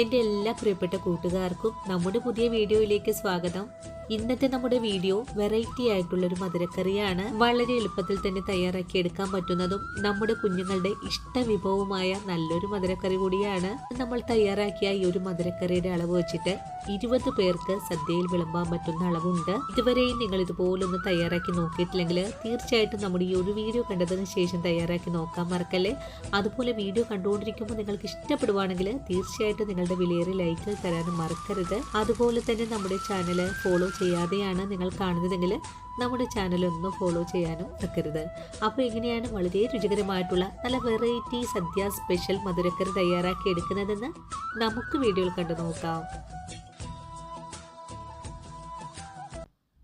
എൻ്റെ എല്ലാ പ്രിയപ്പെട്ട കൂട്ടുകാർക്കും നമ്മുടെ പുതിയ വീഡിയോയിലേക്ക് സ്വാഗതം. ഇന്നത്തെ നമ്മുടെ വീഡിയോ വെറൈറ്റി ആയിട്ടുള്ളൊരു മധുരക്കറിയാണ്. വളരെ എളുപ്പത്തിൽ തന്നെ തയ്യാറാക്കി എടുക്കാൻ പറ്റുന്നതും നമ്മുടെ കുഞ്ഞുങ്ങളുടെ ഇഷ്ട വിഭവമായ നല്ലൊരു മധുരക്കറി കൂടിയാണ്. നമ്മൾ തയ്യാറാക്കിയ ഈ ഒരു മധുരക്കറിയുടെ അളവ് വെച്ചിട്ട് 20 പേർക്ക് സദ്യയിൽ വിളമ്പാൻ പറ്റുന്ന അളവുണ്ട്. ഇതുവരെയും നിങ്ങൾ ഇതുപോലൊന്ന് തയ്യാറാക്കി നോക്കിയിട്ടില്ലെങ്കിൽ തീർച്ചയായിട്ടും നമ്മുടെ ഈ ഒരു വീഡിയോ കണ്ടതിന് ശേഷം തയ്യാറാക്കി നോക്കാൻ മറക്കല്ലേ. അതുപോലെ വീഡിയോ കണ്ടുകൊണ്ടിരിക്കുമ്പോൾ നിങ്ങൾക്ക് ഇഷ്ടപ്പെടുവാണെങ്കിൽ തീർച്ചയായിട്ടും നിങ്ങളുടെ വിലയേറിയ ലൈക്ക് തരാനും മറക്കരുത്. അതുപോലെ തന്നെ നമ്മുടെ ചാനൽ ഫോളോ ചെയ്യാതെയാണ് നിങ്ങൾ കാണുന്നതെങ്കിൽ നമ്മുടെ ചാനൽ ഒന്ന് ഫോളോ ചെയ്യാനും മറക്കരുത്. അപ്പോൾ എങ്ങനെയാണ് വളരെ രുചികരമായിട്ടുള്ള നല്ല വെറൈറ്റി സദ്യ സ്പെഷ്യൽ മധുരക്കറി തയ്യാറാക്കി എടുക്കുന്നതെന്ന് നമുക്ക് വീഡിയോയിൽ കണ്ടു നോക്കാം.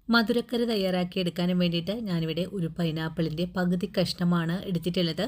മധുരക്കറി തയ്യാറാക്കി എടുക്കാനും വേണ്ടിയിട്ട് ഞാനിവിടെ ഒരു പൈനാപ്പിളിൻ്റെ പകുതി കഷ്ണമാണ് എടുത്തിട്ടുള്ളത്.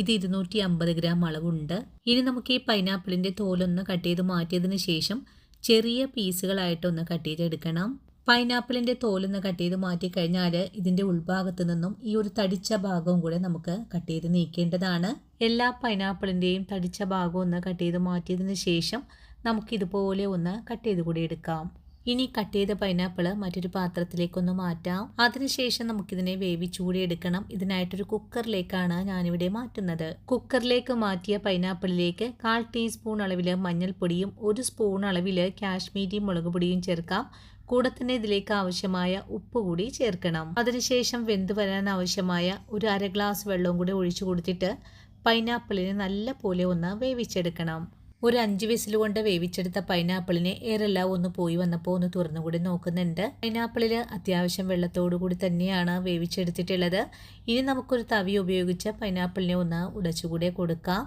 ഇത് 250 ഗ്രാം അളവുണ്ട്. ഇനി നമുക്ക് ഈ പൈനാപ്പിളിൻ്റെ തോലൊന്ന് കട്ട് ചെയ്ത് മാറ്റിയതിന് ശേഷം ചെറിയ പീസുകളായിട്ടൊന്ന് കട്ട് ചെയ്തെടുക്കണം. പൈനാപ്പിളിൻ്റെ തോലൊന്ന് കട്ട് ചെയ്ത് മാറ്റി കഴിഞ്ഞാൽ ഇതിൻ്റെ ഉൾഭാഗത്ത് നിന്നും ഈ ഒരു തടിച്ച ഭാഗവും കൂടെ നമുക്ക് കട്ട് ചെയ്ത് നീക്കേണ്ടതാണ്. എല്ലാ പൈനാപ്പിളിൻ്റെയും തടിച്ച ഭാഗവും ഒന്ന് കട്ട് ചെയ്ത് മാറ്റിയതിന് ശേഷം നമുക്കിതുപോലെ ഒന്ന് കട്ട് ചെയ്ത് കൂടി എടുക്കാം. ഇനി കട്ട് ചെയ്ത പൈനാപ്പിൾ മറ്റൊരു പാത്രത്തിലേക്കൊന്ന് മാറ്റാം. അതിനുശേഷം നമുക്കിതിനെ വേവിച്ചുകൂടി എടുക്കണം. ഇതിനായിട്ടൊരു കുക്കറിലേക്കാണ് ഞാനിവിടെ മാറ്റുന്നത്. കുക്കറിലേക്ക് മാറ്റിയ പൈനാപ്പിളിലേക്ക് 1/4 ടീസ്പൂൺ അളവിൽ മഞ്ഞൾപ്പൊടിയും 1 സ്പൂൺ അളവിൽ കാശ്മീരി മുളക് പൊടിയും ചേർക്കാം. കൂടെ തന്നെ ഇതിലേക്ക് ആവശ്യമായ ഉപ്പ് കൂടി ചേർക്കണം. അതിനുശേഷം വെന്ത് വരാൻ ആവശ്യമായ ഒരു 1/2 ഗ്ലാസ് വെള്ളവും കൂടി ഒഴിച്ചു കൊടുത്തിട്ട് പൈനാപ്പിളിനെ നല്ല പോലെ ഒന്ന് വേവിച്ചെടുക്കണം. ഒരു 5 വിസിൽ കൊണ്ട് വേവിച്ചെടുത്ത പൈനാപ്പിളിനെ എയറെല്ലാം ഒന്ന് പോയി വന്നപ്പോൾ ഒന്ന് തുറന്നുകൂടി നോക്കുന്നുണ്ട്. പൈനാപ്പിളിൽ അത്യാവശ്യം വെള്ളത്തോടു കൂടി തന്നെയാണ് വേവിച്ചെടുത്തിട്ടുള്ളത്. ഇനി നമുക്കൊരു തവി ഉപയോഗിച്ച് പൈനാപ്പിളിനെ ഒന്ന് ഉടച്ചുകൂടെ കൊടുക്കാം.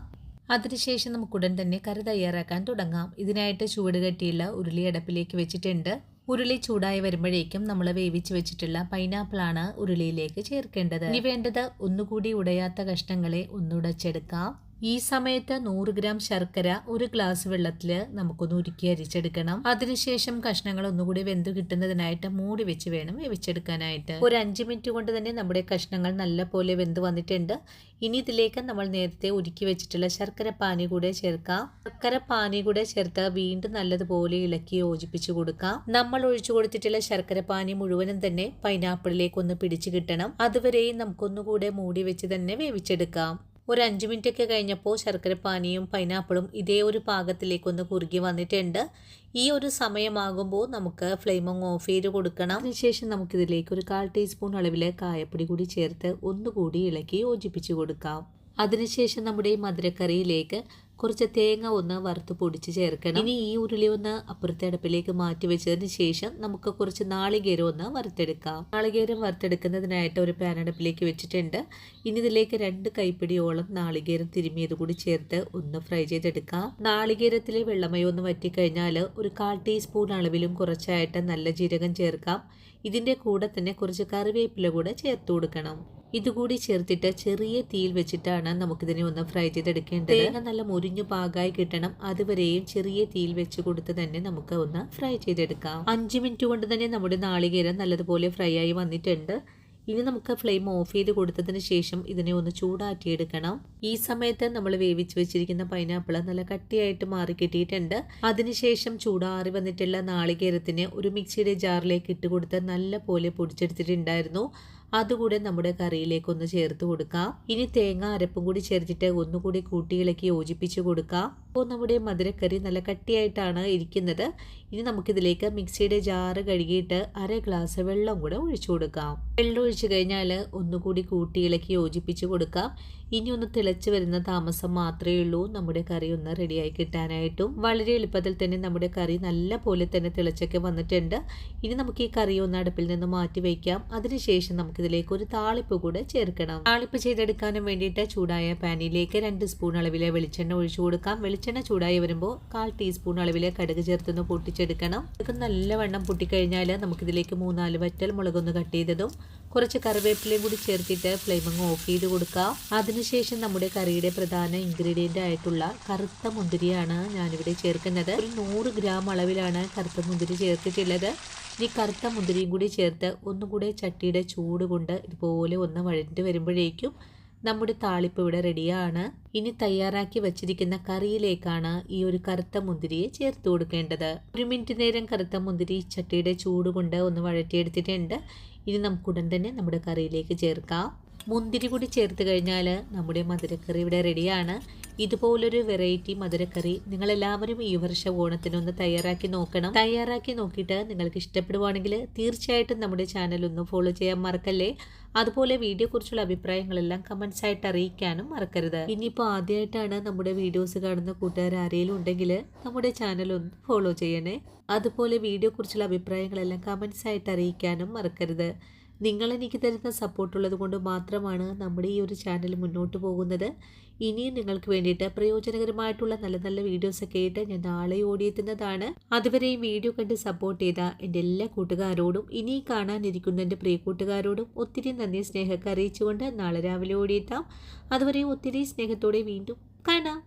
അതിനുശേഷം നമുക്ക് ഉടൻ തന്നെ കറി തയ്യാറാക്കാൻ തുടങ്ങാം. ഇതിനായിട്ട് ചൂട് കട്ടിയുള്ള ഉരുളി അടുപ്പിലേക്ക് വെച്ചിട്ടുണ്ട്. ഉരുളി ചൂടായി വരുമ്പോഴേക്കും നമ്മൾ വേവിച്ച് വെച്ചിട്ടുള്ള പൈനാപ്പിളാണ് ഉരുളിയിലേക്ക് ചേർക്കേണ്ടത്. ഇനി വേണ്ടത് ഒന്നുകൂടി ഉടയാത്ത കഷ്ണങ്ങളെ ഒന്നുടച്ചെടുക്കാം. ഈ സമയത്ത് 100 ഗ്രാം ശർക്കര 1 ഗ്ലാസ് വെള്ളത്തിൽ നമുക്കൊന്ന് ഉരുക്കി അരിച്ചെടുക്കണം. അതിനുശേഷം കഷ്ണങ്ങൾ ഒന്നുകൂടി വെന്ത് കിട്ടുന്നതിനായിട്ട് മൂടി വെച്ച് വേണം വേവിച്ചെടുക്കാനായിട്ട്. ഒരു 5 മിനിറ്റ് കൊണ്ട് തന്നെ നമ്മുടെ കഷ്ണങ്ങൾ നല്ല പോലെ വെന്ത് വന്നിട്ടുണ്ട്. ഇനി ഇതിലേക്ക് നമ്മൾ നേരത്തെ ഉരുക്കി വെച്ചിട്ടുള്ള ശർക്കര പാനി കൂടെ ചേർക്കാം. ശർക്കര പാനി കൂടെ ചേർത്ത് വീണ്ടും നല്ലതുപോലെ ഇളക്കി യോജിപ്പിച്ചു കൊടുക്കാം. നമ്മൾ ഒഴിച്ചു കൊടുത്തിട്ടുള്ള ശർക്കര പാനി മുഴുവനും തന്നെ പൈനാപ്പിളിലേക്ക് ഒന്ന് പിടിച്ചു കിട്ടണം. അതുവരെയും നമുക്കൊന്നുകൂടെ മൂടി വെച്ച് തന്നെ വേവിച്ചെടുക്കാം. ഒരു 5 മിനിറ്റ് ഒക്കെ കഴിഞ്ഞപ്പോൾ ശർക്കര പാനിയും പൈനാപ്പിളും ഇതേ ഒരു പാകത്തിലേക്കൊന്ന് കുറുകി വന്നിട്ടുണ്ട്. ഈ ഒരു സമയമാകുമ്പോൾ നമുക്ക് ഫ്ലെയിം ഓഫ് ചെയ്ത് കൊടുക്കണം. അതിനുശേഷം നമുക്കിതിലേക്ക് ഒരു 1/4 ടീസ്പൂൺ അളവിൽ കായപ്പൊടി കൂടി ചേർത്ത് ഒന്നുകൂടി ഇളക്കി യോജിപ്പിച്ച് കൊടുക്കാം. അതിനുശേഷം നമ്മുടെ ഈ മധുരക്കറിയിലേക്ക് കുറച്ച് തേങ്ങ ഒന്ന് വറുത്ത് പൊടിച്ച് ചേർക്കണം. ഇനി ഈ ഉരുളി ഒന്ന് അപ്പുറത്തെ അടുപ്പിലേക്ക് മാറ്റി വെച്ചതിന് ശേഷം നമുക്ക് കുറച്ച് നാളികേരം ഒന്ന് വറുത്തെടുക്കാം. നാളികേരം വറുത്തെടുക്കുന്നതിനായിട്ട് ഒരു പാൻ അടുപ്പിലേക്ക് വെച്ചിട്ടുണ്ട്. ഇനി ഇതിലേക്ക് 2 കൈപ്പിടിയോളം നാളികേരം തിരുമിയത് കൂടി ചേർത്ത് ഒന്ന് ഫ്രൈ ചെയ്തെടുക്കാം. നാളികേരത്തിലെ വെള്ളമയം ഒന്ന് വറ്റിക്കഴിഞ്ഞാൽ ഒരു 1/4 ടീസ്പൂൺ അളവിലും കുറച്ചായിട്ട് നല്ല ജീരകം ചേർക്കാം. ഇതിൻ്റെ കൂടെ തന്നെ കുറച്ച് കറിവേപ്പില കൂടെ ചേർത്ത് കൊടുക്കണം. ഇതുകൂടി ചേർത്തിട്ട് ചെറിയ തീയിൽ വെച്ചിട്ടാണ് നമുക്കിതിനെ ഒന്ന് ഫ്രൈ ചെയ്തെടുക്കേണ്ടത്. തേങ്ങ നല്ല മുരിഞ്ഞു പാകമായി കിട്ടണം. അതുവരെയും ചെറിയ തീയിൽ വെച്ച് കൊടുത്ത് തന്നെ നമുക്ക് ഒന്ന് ഫ്രൈ ചെയ്തെടുക്കാം. 5 മിനിറ്റ് കൊണ്ട് തന്നെ നമ്മുടെ നാളികേരം നല്ലതുപോലെ ഫ്രൈ ആയി വന്നിട്ടുണ്ട്. ഇനി നമുക്ക് ഫ്ലെയിം ഓഫ് ചെയ്ത് കൊടുത്തതിന് ശേഷം ഇതിനെ ഒന്ന് ചൂടാറ്റിയെടുക്കണം. ഈ സമയത്ത് നമ്മൾ വേവിച്ച് വെച്ചിരിക്കുന്ന പൈനാപ്പിൾ നല്ല കട്ടിയായിട്ട് മാറി കിട്ടിയിട്ടുണ്ട്. അതിനുശേഷം ചൂടാറി വന്നിട്ടുള്ള നാളികേരത്തിന് ഒരു മിക്സിയുടെ ജാറിലേക്ക് ഇട്ട് കൊടുത്ത് നല്ല പോലെ പൊടിച്ചെടുത്തിട്ടുണ്ടായിരുന്നു. അതുകൂടെ നമ്മുടെ കറിയിലേക്ക് ഒന്ന് ചേർത്ത് കൊടുക്കാം. ഇനി തേങ്ങ അരപ്പും കൂടി ചേർത്തിട്ട് ഒന്നുകൂടി കൂട്ടി ഇളക്കി യോജിപ്പിച്ച് കൊടുക്കാം. അപ്പോൾ നമ്മുടെ മധുരക്കറി നല്ല കട്ടിയായിട്ടാണ് ഇരിക്കുന്നത്. ഇനി നമുക്കിതിലേക്ക് മിക്സിയുടെ ജാറ് കഴുകിയിട്ട് 1/2 ഗ്ലാസ് വെള്ളം കൂടെ ഒഴിച്ചു കൊടുക്കാം. വെള്ളം ഒഴിച്ചു കഴിഞ്ഞാൽ ഒന്നുകൂടി കൂട്ടി ഇളക്കി യോജിപ്പിച്ച് കൊടുക്കാം. ഇനി ഒന്ന് തിളച്ച് വരുന്ന താമസം മാത്രമേ ഉള്ളൂ നമ്മുടെ കറി ഒന്ന് റെഡിയായി കിട്ടാനായിട്ടും. വളരെ എളുപ്പത്തിൽ തന്നെ നമ്മുടെ കറി നല്ല പോലെ തന്നെ തിളച്ചൊക്കെ വന്നിട്ടുണ്ട്. ഇനി നമുക്ക് ഈ കറി ഒന്ന് അടുപ്പിൽ നിന്ന് മാറ്റി വയ്ക്കാം. അതിനുശേഷം നമുക്കിതിലേക്ക് ഒരു താളിപ്പ് കൂടെ ചേർക്കണം. താളിപ്പ് ചെയ്തെടുക്കാനും വേണ്ടിയിട്ട് ചൂടായ പാനിലേക്ക് 2 സ്പൂൺ അളവിൽ വെളിച്ചെണ്ണ ഒഴിച്ചു കൊടുക്കാം. വെളിച്ചെണ്ണ ചൂടായി വരുമ്പോൾ 1/4 ടീസ്പൂൺ അളവിൽ കടുക് ചേർത്തൊന്ന് പൊട്ടിച്ചെടുക്കണം. ഇത് നല്ലവണ്ണം പൊട്ടിക്കഴിഞ്ഞാൽ നമുക്കിതിലേക്ക് 3-4 വറ്റൽ മുളകൊന്ന് കട്ട് ചെയ്തതും കുറച്ച് കറിവേപ്പിലയും കൂടി ചേർത്തിട്ട് ഫ്ലെയിം ഓഫ് ചെയ്ത് കൊടുക്കാം. അതിനുശേഷം നമ്മുടെ കറിയുടെ പ്രധാന ഇൻഗ്രീഡിയൻ്റ് ആയിട്ടുള്ള കറുത്ത മുന്തിരിയാണ് ഞാനിവിടെ ചേർക്കുന്നത്. ഒരു 100 ഗ്രാം അളവിലാണ് കറുത്ത മുന്തിരി ചേർത്തിട്ടുള്ളത്. ഈ കറുത്ത മുന്തിരിയും കൂടി ചേർത്ത് ഒന്നുകൂടെ ചട്ടിയുടെ ചൂട് കൊണ്ട് ഇതുപോലെ ഒന്ന് വഴറ്റി വരുമ്പോഴേക്കും നമ്മുടെ താളിപ്പ് ഇവിടെ റെഡിയാണ്. ഇനി തയ്യാറാക്കി വച്ചിരിക്കുന്ന കറിയിലേക്കാണ് ഈ ഒരു കറുത്ത മുന്തിരിയെ ചേർത്ത് കൊടുക്കേണ്ടത്. 1 മിനിറ്റ് നേരം കറുത്ത മുന്തിരി ചട്ടിയുടെ ചൂട് കൊണ്ട് ഒന്ന് വഴറ്റിയെടുത്തിട്ടുണ്ട്. ഇനി നമുക്കുടൻ തന്നെ നമ്മുടെ കറിയിലേക്ക് ചേർക്കാം. മുന്തിരി കൂടി ചേർത്ത് കഴിഞ്ഞാൽ നമ്മുടെ മധുരക്കറി ഇവിടെ റെഡിയാണ്. ഇതുപോലൊരു വെറൈറ്റി മധുരക്കറി നിങ്ങളെല്ലാവരും ഈ വർഷം ഓണത്തിനൊന്ന് തയ്യാറാക്കി നോക്കണം. തയ്യാറാക്കി നോക്കിയിട്ട് നിങ്ങൾക്ക് ഇഷ്ടപ്പെടുവാണെങ്കിൽ തീർച്ചയായിട്ടും നമ്മുടെ ചാനൽ ഒന്ന് ഫോളോ ചെയ്യാൻ മറക്കല്ലേ. അതുപോലെ വീഡിയോ കുറിച്ചുള്ള അഭിപ്രായങ്ങളെല്ലാം കമൻസ് ആയിട്ട് അറിയിക്കാനും മറക്കരുത്. ഇനിയിപ്പോൾ ആദ്യമായിട്ടാണ് നമ്മുടെ വീഡിയോസ് കാണുന്ന കൂട്ടുകാർ ആരെങ്കിലും ഉണ്ടെങ്കിൽ നമ്മുടെ ചാനൽ ഒന്ന് ഫോളോ ചെയ്യണേ. അതുപോലെ വീഡിയോ കുറിച്ചുള്ള അഭിപ്രായങ്ങളെല്ലാം കമൻസ് ആയിട്ട് അറിയിക്കാനും മറക്കരുത്. നിങ്ങൾ എനിക്ക് തരുന്ന സപ്പോർട്ടുള്ളത് കൊണ്ട് മാത്രമാണ് നമ്മുടെ ഈ ഒരു ചാനൽ മുന്നോട്ട് പോകുന്നത്. ഇനിയും നിങ്ങൾക്ക് വേണ്ടിയിട്ട് പ്രയോജനകരമായിട്ടുള്ള നല്ല നല്ല വീഡിയോസൊക്കെ ആയിട്ട് ഞാൻ നാളെ ഓടിയെത്തുന്നതാണ്. അതുവരെ ഈ വീഡിയോ കണ്ട് സപ്പോർട്ട് ചെയ്ത എൻ്റെ എല്ലാ കൂട്ടുകാരോടും ഇനി കാണാനിരിക്കുന്ന എൻ്റെ പ്രിയ കൂട്ടുകാരോടും ഒത്തിരി നന്ദി സ്നേഹമൊക്കെ അറിയിച്ചുകൊണ്ട് നാളെ രാവിലെ ഓടിയെത്താം. അതുവരെ ഒത്തിരി സ്നേഹത്തോടെ വീണ്ടും കാണാം.